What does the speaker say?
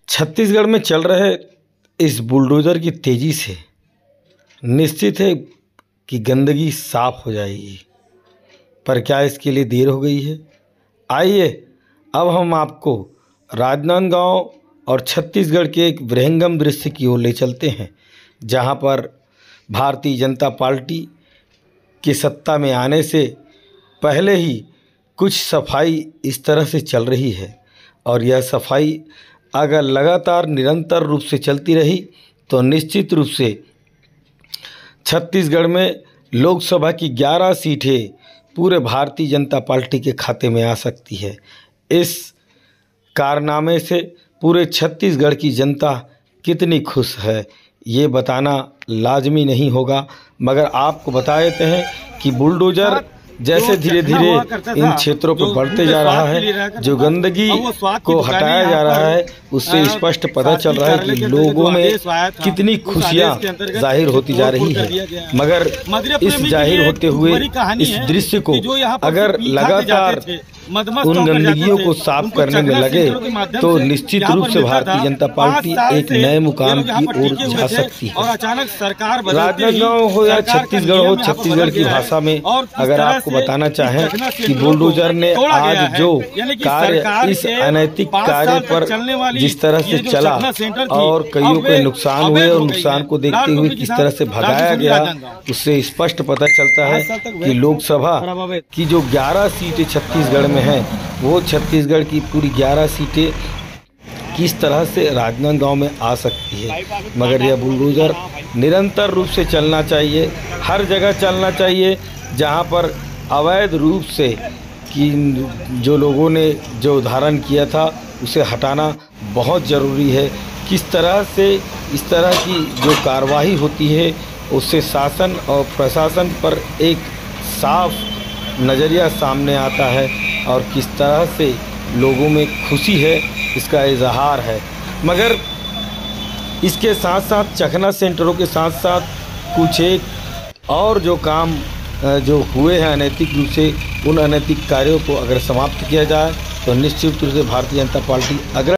छत्तीसगढ़ में चल रहे इस बुलडोज़र की तेज़ी से निश्चित है कि गंदगी साफ हो जाएगी, पर क्या इसके लिए देर हो गई है? आइए अब हम आपको राजनांदगांव और छत्तीसगढ़ के एक विहंगम दृश्य की ओर ले चलते हैं, जहां पर भारतीय जनता पार्टी के सत्ता में आने से पहले ही कुछ सफाई इस तरह से चल रही है और यह सफाई अगर लगातार निरंतर रूप से चलती रही तो निश्चित रूप से छत्तीसगढ़ में लोकसभा की 11 सीटें पूरे भारतीय जनता पार्टी के खाते में आ सकती है। इस कारनामे से पूरे छत्तीसगढ़ की जनता कितनी खुश है ये बताना लाजमी नहीं होगा, मगर आपको बता देते हैं कि बुलडोज़र जैसे धीरे धीरे इन क्षेत्रों पर बढ़ते जा रहा है, जो गंदगी को हटाया जा रहा है, उससे स्पष्ट पता चल रहा है कि लोगों में कितनी खुशियां जाहिर होती जा रही है। मगर इस जाहिर होते हुए इस दृश्य को अगर लगातार उन गंदगियों को साफ करने में लगे तो निश्चित रूप से भारतीय जनता पार्टी एक नए मुकाम की ओर जा सकती है। राजनांदगांव हो या छत्तीसगढ़ हो, छत्तीसगढ़ की भाषा में अगर आपको बताना चाहें कि बुलडोज़र ने आज जो कार्य इस अनैतिक कार्य पर जिस तरह से चला और कईयों के नुकसान हुए और नुकसान को देखते हुए किस तरह से भगाया गया, उससे स्पष्ट पता चलता है कि लोकसभा की जो 11 सीटें छत्तीसगढ़ में है, वो छत्तीसगढ़ की पूरी 11 सीटें किस तरह से राजनांदगांव में आ सकती है। मगर यह बुलडोज़र निरंतर रूप से चलना चाहिए, हर जगह चलना चाहिए जहां पर अवैध रूप से कि जो लोगों ने जो धारण किया था उसे हटाना बहुत ज़रूरी है। किस तरह से इस तरह की जो कार्रवाई होती है उससे शासन और प्रशासन पर एक साफ नज़रिया सामने आता है और किस तरह से लोगों में खुशी है इसका इजहार है। मगर इसके साथ साथ चखना सेंटरों के साथ साथ कुछ एक और जो काम जो हुए हैं अनैतिक रूप से, उन अनैतिक कार्यों को अगर समाप्त किया जाए तो निश्चित रूप से भारतीय जनता पार्टी अगर